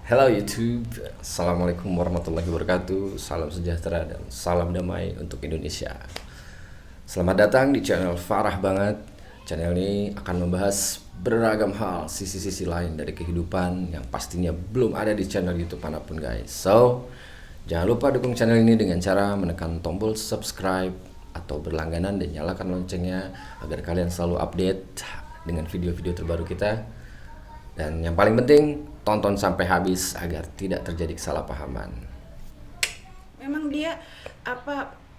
Hello YouTube, Assalamualaikum warahmatullahi wabarakatuh. Salam sejahtera dan salam damai untuk Indonesia. Selamat datang di channel Farah Banget. Channel ini akan membahas beragam hal, sisi-sisi lain dari kehidupan yang pastinya belum ada di channel YouTube manapun guys. So, jangan lupa dukung channel ini dengan cara menekan tombol subscribe atau berlangganan dan nyalakan loncengnya agar kalian selalu update dengan video-video terbaru kita. Dan yang paling penting, tonton sampai habis agar tidak terjadi kesalahpahaman. Memang dia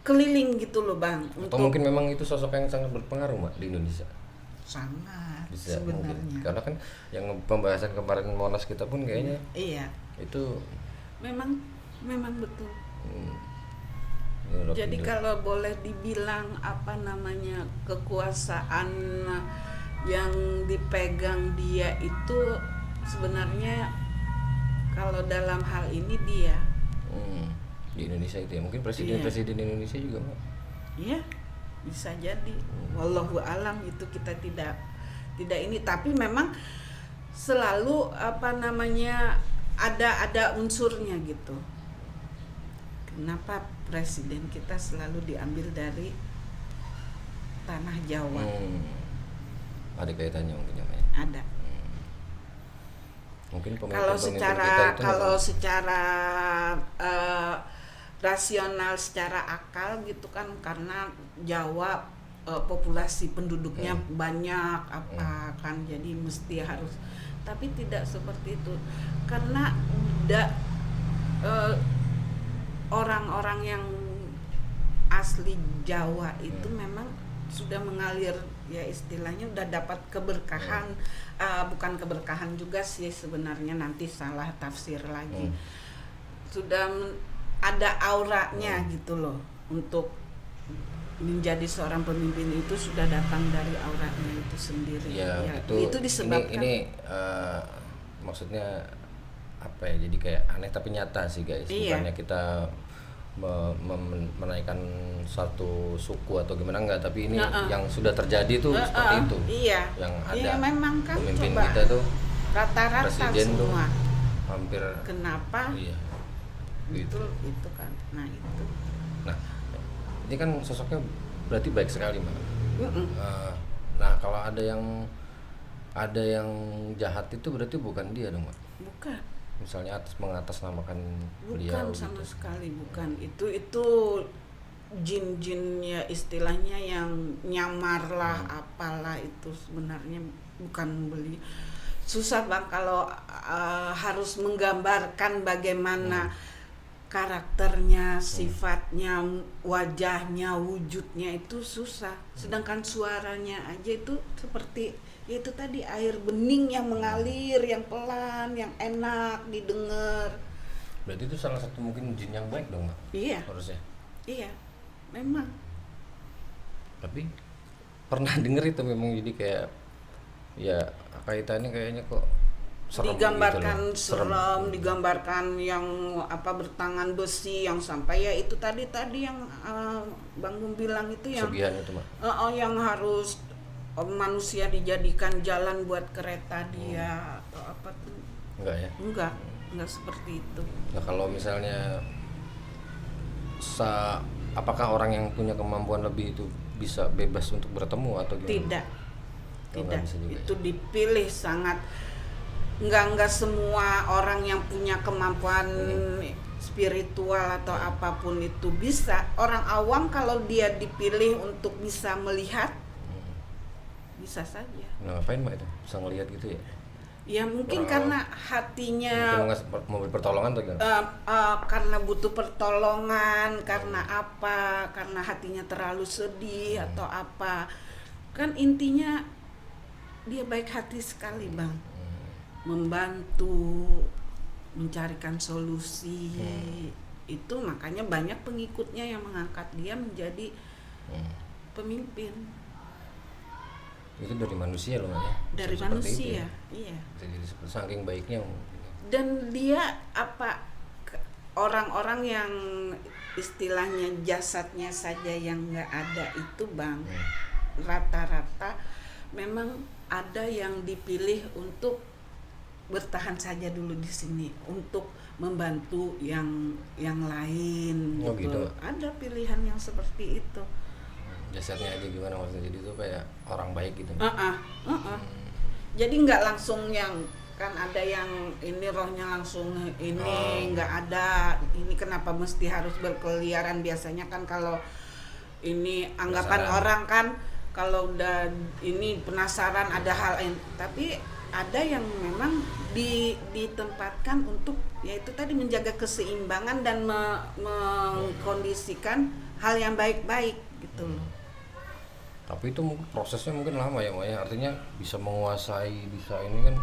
keliling gitu loh bang. Atau mungkin memang itu sosok yang sangat berpengaruh Mak, di Indonesia. Sangat Bisa sebenarnya. mungkin. Karena kan yang pembahasan kemarin Monas kita pun kayaknya Iya. itu Memang betul. ngelok Jadi hidup. kalau boleh dibilang kekuasaan yang dipegang dia itu sebenarnya kalau dalam hal ini dia, Di Indonesia itu ya mungkin presiden-presiden Indonesia juga Mak. iya bisa jadi. Wallahu alam itu kita tidak ini, tapi memang selalu ada unsurnya gitu. Kenapa presiden kita selalu diambil dari tanah Jawa? Ada kaitannya mungkin namanya. Ada. Mungkin Kalau pemimpin-pemimpin kita itu secara rasional, secara akal gitu kan, karena Jawa populasi penduduknya banyak kan, jadi mesti harus, tapi tidak seperti itu karena orang-orang yang asli Jawa itu memang sudah mengalir, ya istilahnya udah dapat keberkahan. Bukan keberkahan juga sih sebenarnya, nanti salah tafsir lagi. Sudah ada auranya gitu loh, untuk menjadi seorang pemimpin itu sudah datang dari auranya itu sendiri. Ya, itu disebabkan ini maksudnya apa ya, jadi kayak aneh tapi nyata sih guys. Iya. Bukannya kita menaikkan satu suku atau gimana, enggak, tapi ini yang sudah terjadi tuh seperti itu. Iya. Yang ada Iya, memang kan pemimpin coba kita tuh rata-rata presiden tuh semua. hampir Kenapa? iya Itu gitu. kan. Nah, itu. Nah, ini kan sosoknya berarti baik sekali Mbak. Mm-mm. Nah, kalau ada yang jahat itu berarti bukan dia dong Mbak. Bukan. Misalnya mengatasnamakan beliau Bukan sama gitu. sekali, bukan. Itu jin-jin ya istilahnya, yang nyamar lah, apalah itu sebenarnya bukan beli. Susah bang kalau harus menggambarkan bagaimana karakternya, sifatnya, wajahnya, wujudnya, itu susah. Sedangkan suaranya aja itu seperti, ya itu tadi, air bening yang mengalir, yang pelan, yang enak didengar. Berarti itu salah satu mungkin jin yang baik dong Mbak. Iya, Harusnya. iya, memang. Tapi pernah denger itu memang jadi kayak ya kaitannya kayaknya kok serem Digambarkan gitu loh. serem, digambarkan yang bertangan besi, yang sampai ya itu tadi yang Bang Bum bilang itu, yang Pesugihan itu Mbak. yang harus manusia dijadikan jalan buat kereta dia atau apa tuh. Enggak ya. Enggak seperti itu. Nah, kalau misalnya apakah orang yang punya kemampuan lebih itu bisa bebas untuk bertemu atau gimana? Tidak. Oh, nggak bisa juga Itu dipilih sangat. Enggak semua orang yang punya kemampuan spiritual atau apapun itu bisa. Orang awam kalau dia dipilih untuk bisa melihat, bisa saja. Nah, ngapain Mbak itu? Bisa ngelihat gitu ya? Ya mungkin Orang karena hatinya, mungkin mau beri pertolongan atau gimana? karena butuh pertolongan, karena apa? Karena hatinya terlalu sedih atau apa? Kan intinya dia baik hati sekali bang, membantu, mencarikan solusi. Itu makanya banyak pengikutnya yang mengangkat dia menjadi pemimpin. Itu dari manusia loh Mbak ya? Dari Bisa seperti manusia, itu ya? iya. Bisa jadi saking baiknya mungkin. Dan dia orang-orang yang istilahnya jasadnya saja yang nggak ada itu bang, rata-rata memang ada yang dipilih untuk bertahan saja dulu di sini untuk membantu yang lain Oh, gitu. Ada pilihan yang seperti itu. Jasadnya aja gimana maksudnya, jadi tuh kayak orang baik gitu. Jadi nggak langsung yang kan ada yang ini rohnya langsung ini nggak ada. Ini kenapa mesti harus berkeliaran? Biasanya kan kalau ini anggapan Penasaran. orang kan kalau udah ini penasaran ada hal yang, tapi ada yang memang ditempatkan untuk yaitu tadi menjaga keseimbangan dan mengkondisikan hal yang baik-baik gitu loh. Tapi itu prosesnya mungkin lama ya Maya, artinya bisa menguasai, bisa ini kan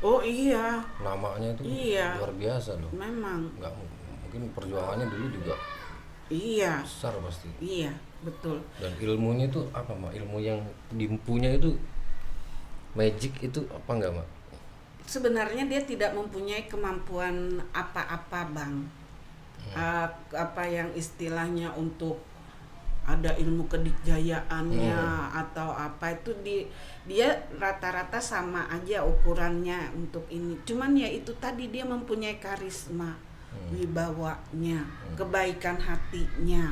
Oh iya, namanya itu Iya. luar biasa loh. memang Nggak mungkin perjuangannya dulu juga iya, besar pasti. iya betul. Dan ilmunya itu apa Mak? Ilmu yang dimpunya itu magic itu apa enggak Mak? Sebenarnya dia tidak mempunyai kemampuan apa-apa Bang. Apa yang istilahnya untuk ada ilmu kedikjayaannya atau apa itu dia rata-rata sama aja ukurannya untuk ini. Cuman ya itu tadi dia mempunyai karisma, wibawanya, kebaikan hatinya.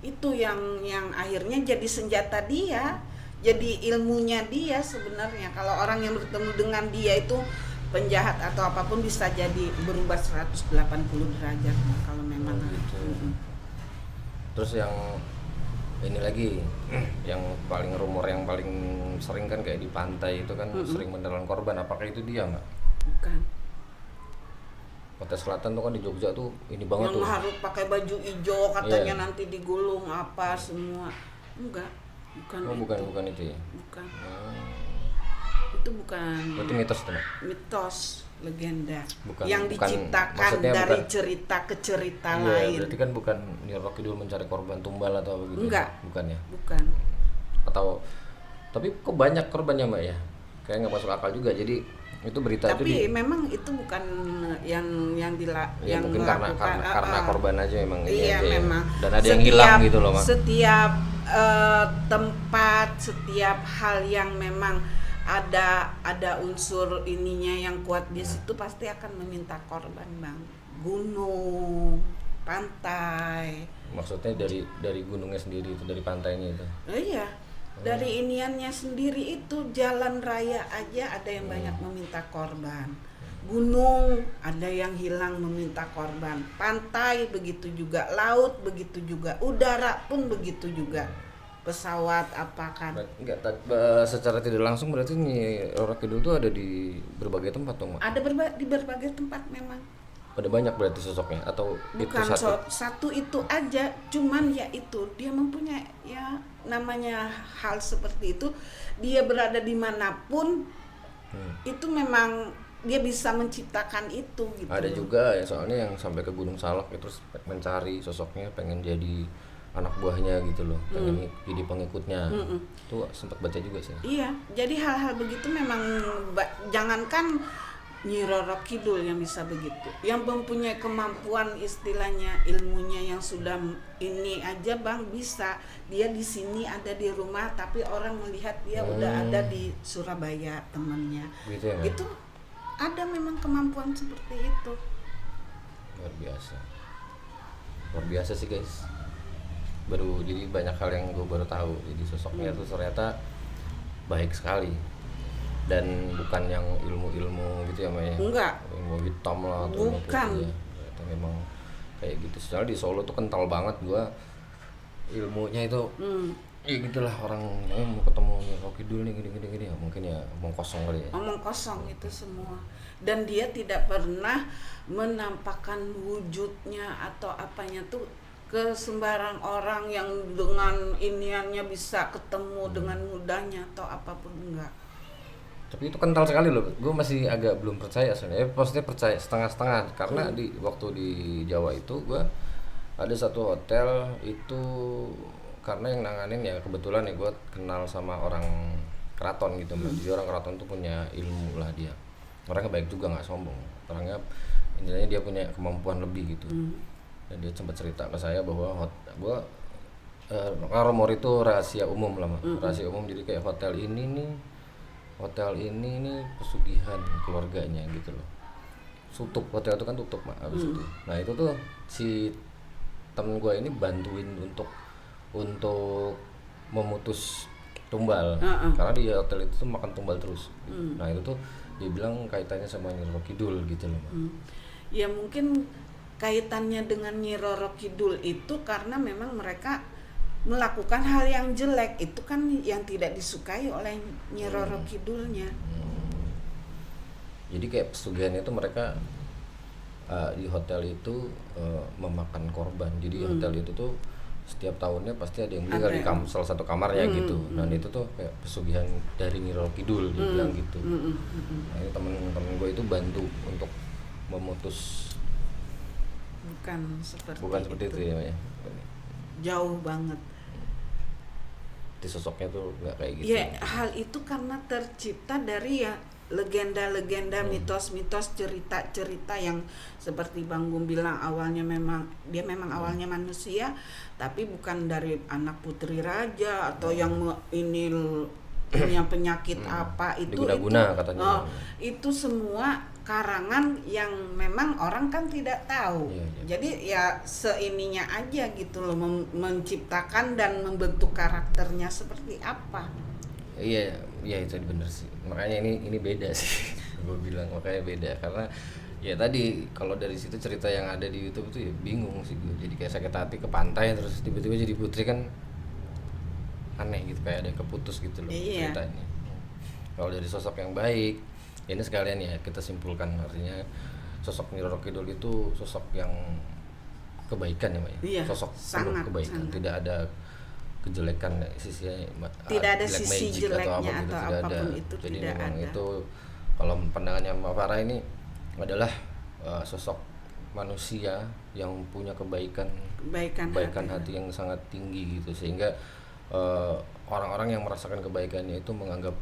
Itu yang akhirnya jadi senjata dia, jadi ilmunya dia sebenarnya. Kalau orang yang bertemu dengan dia itu penjahat atau apapun bisa jadi berubah 180 derajat kalau memang gitu. Mm-mm. Terus yang ini lagi yang paling rumor yang paling sering kan kayak di pantai itu kan sering menelan korban, apakah itu dia nggak? Bukan. Pantai Selatan tuh kan di Jogja tuh ini banget Yang tuh. harus pakai baju hijau katanya Iya. nanti digulung apa semua. Enggak, bukan Oh, itu. bukan itu ya. Bukan. Hmm. Itu bukan Berarti mitos tuh Mak? mitos, legenda Bukan- yang bukan- diciptakan maksudnya dari bukan- cerita ke cerita Iya, lain. berarti kan bukan Nyi Roro Kidul mencari korban tumbal atau apa gitu. Enggak. Bukan ya. Bukan. Atau tapi kok banyak korbannya Mbak ya? Kayak nggak masuk akal juga. Jadi itu berita itu Tapi memang itu bukan yang ya yang mungkin karena melakukan, karena korban aja memang ini iya aja ya. memang. Dan ada yang hilang gitu loh Mak. Setiap tempat, setiap hal yang memang ada unsur ininya yang kuat di situ pasti akan meminta korban Bang. Gunung, pantai. Maksudnya dari gunungnya sendiri itu, dari pantainya itu. Iya. Dari iniannya sendiri itu jalan raya aja ada yang banyak meminta korban. Gunung ada yang hilang meminta korban. Pantai begitu juga, laut begitu juga, udara pun begitu juga. Pesawat apa kan. Enggak, secara tidak langsung berarti Nyi Roro Kidul tuh ada di berbagai tempat dong Mak. Ada di berbagai tempat memang. Ada banyak berarti sosoknya atau itu Bukan satu? satu itu aja, cuman ya itu dia mempunyai ya namanya hal seperti itu, dia berada dimanapun itu memang dia bisa menciptakan itu gitu. Ada juga ya soalnya yang sampai ke Gunung Salak itu terus mencari sosoknya, pengen jadi anak buahnya gitu loh, pengen jadi pengikutnya. Tuh sempat baca juga sih. Iya, jadi hal-hal begitu memang jangankan Nyi Roro Kidul yang bisa begitu, yang mempunyai kemampuan istilahnya ilmunya yang sudah ini aja Bang bisa. Dia di sini ada di rumah tapi orang melihat dia udah ada di Surabaya temannya. Gitu ya Mak? Itu ada memang kemampuan seperti itu. Luar biasa. Luar biasa sih guys. Jadi banyak hal yang gue baru tahu. Jadi sosoknya tuh ternyata baik sekali. Dan bukan yang ilmu-ilmu gitu ya Mbak ya? Enggak. Ilmu hitam lah atau ilmu Bukan. putih ya. Ternyata memang kayak gitu. Soalnya di Solo tuh kental banget gua ilmunya itu. Ya gitulah orang mau ketemu Roro Kidul nih gini ya, mungkin ya omong kosong kali ya. Omong kosong itu semua. Dan dia tidak pernah menampakkan wujudnya atau apanya tuh ke sembarang orang yang dengan iniannya bisa ketemu dengan mudahnya atau apapun enggak. Tapi itu kental sekali loh, gue masih agak belum percaya sebenarnya. Maksudnya percaya setengah-setengah karena di waktu di Jawa itu gue ada satu hotel itu karena yang nanganin ya kebetulan ya gue kenal sama orang keraton gitu Mbak. Jadi orang keraton tuh punya ilmu lah dia. Orangnya baik juga, nggak sombong. Orangnya intinya dia punya kemampuan lebih gitu. Dan dia sempat cerita ke saya bahwa gue rumor itu rahasia umum lah Mbak. Rahasia umum, jadi kayak hotel ini nih pesugihan keluarganya gitu loh. tutup, hotel itu kan tutup Mak, habis itu. Nah itu tuh si temen gue ini bantuin untuk memutus tumbal, karena di hotel itu tuh makan tumbal terus. Nah itu tuh dia bilang kaitannya sama Nyi Roro Kidul gitu loh Mak. Ya mungkin kaitannya dengan Nyi Roro Kidul itu karena memang mereka melakukan hal yang jelek, itu kan yang tidak disukai oleh Nyi Roro Kidulnya. Jadi kayak pesugihan itu mereka di hotel itu memakan korban. Jadi hotel itu tuh setiap tahunnya pasti ada yang beli kali salah satu kamarnya gitu. Dan itu tuh kayak pesugihan dari Nyi Roro Kidul dia bilang gitu. Nah, ini temen-temen gue itu bantu untuk memutus. Bukan seperti itu ya Mak, ya. Jauh banget. Di sosoknya tuh nggak kayak gitu. Ya hal itu karena tercipta dari ya legenda-legenda, mitos-mitos, cerita-cerita yang seperti Bang Gum bilang awalnya memang awalnya manusia, tapi bukan dari anak putri raja atau yang ini punya penyakit apa itu diguna-guna katanya. Itu semua karangan yang memang orang kan tidak tahu. Jadi ya seininya aja gitu loh, menciptakan dan membentuk karakternya seperti apa. Iya itu bener sih. Makanya ini beda sih. Gue bilang makanya beda karena ya tadi kalau dari situ cerita yang ada di YouTube tuh ya bingung sih gue. Jadi kayak sakit hati ke pantai terus tiba-tiba jadi putri kan aneh gitu, kayak ada yang keputus gitu loh ceritanya. Kalau dari sosok yang baik, ini sekalian ya kita simpulkan artinya sosok Nyi Roro Kidul itu sosok yang kebaikan ya Mbak ya. Iya, Sosok penuh kebaikan, tidak ada kejelekan sisinya, tidak ada sisi magic jeleknya atau atau apapun ada. itu. Jadi tidak memang ada. itu kalau pandangannya Mbak Farah ini adalah sosok manusia yang punya kebaikan hati yang sangat tinggi gitu, sehingga orang-orang yang merasakan kebaikannya itu menganggap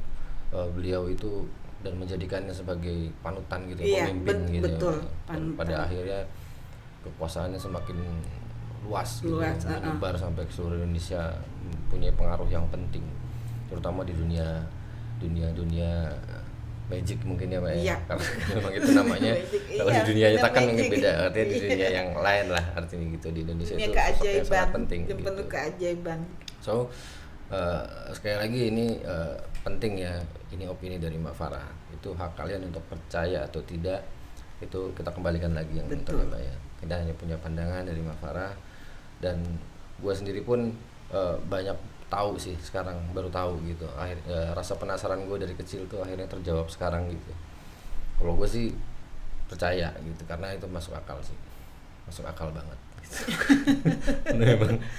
beliau itu dan menjadikannya sebagai panutan gitu, pemimpin gitu. Betul, Dan pada akhirnya kekuasaannya semakin luas gitu, menyebar sampai ke seluruh Indonesia, punya pengaruh yang penting terutama di dunia magic mungkin ya Mbak ya. Karena memang itu namanya kalau di dunia nyata kan beda, artinya di dunia yang lain lah artinya gitu. Di Indonesia dunia itu sosok yang sangat penting yang penuh gitu. keajaiban. So sekali lagi ini penting ya, ini opini dari Mbak Farah, itu hak kalian untuk percaya atau tidak, itu kita kembalikan lagi yang nonton ya Mbak ya. Kita hanya punya pandangan dari Mbak Farah, dan gue sendiri pun banyak tahu sih sekarang, baru tahu gitu. Rasa penasaran gue dari kecil tuh akhirnya terjawab sekarang gitu. Kalau gue sih percaya gitu karena itu masuk akal sih, masuk akal banget gitu.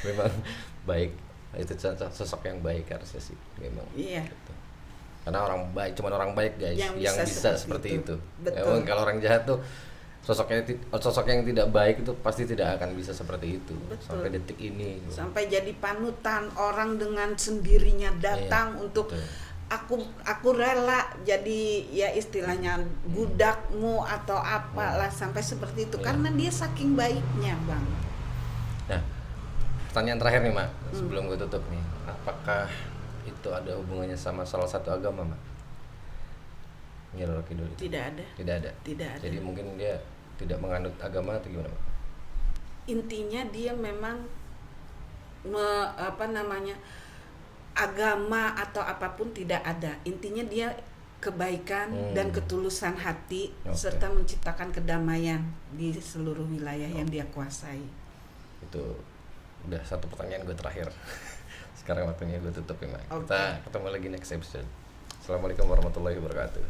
memang baik, itu sosok yang baik harusnya sih memang. Gitu. Karena orang baik, cuman orang baik guys yang bisa seperti itu. Memang kalau orang jahat tuh sosok yang tidak baik itu pasti tidak akan bisa seperti itu. Betul. Sampai detik ini sampai jadi panutan orang dengan sendirinya datang untuk aku rela jadi ya istilahnya budakmu atau apalah, sampai seperti itu karena dia saking baiknya Bang. Nah, pertanyaan terakhir nih Mak sebelum gue tutup nih, apakah itu ada hubungannya sama salah satu agama Mak? Nyi Roro Kidul itu? Tidak ada. Jadi mungkin dia tidak menganut agama atau gimana Mak? Intinya dia memang agama atau apapun tidak ada. Intinya dia kebaikan dan ketulusan hati, serta menciptakan kedamaian di seluruh wilayah yang dia kuasai. Itu udah satu pertanyaan gue terakhir. Sekarang waktunya gue tutup ya Mak. Kita ketemu lagi next episode. Assalamualaikum warahmatullahi wabarakatuh.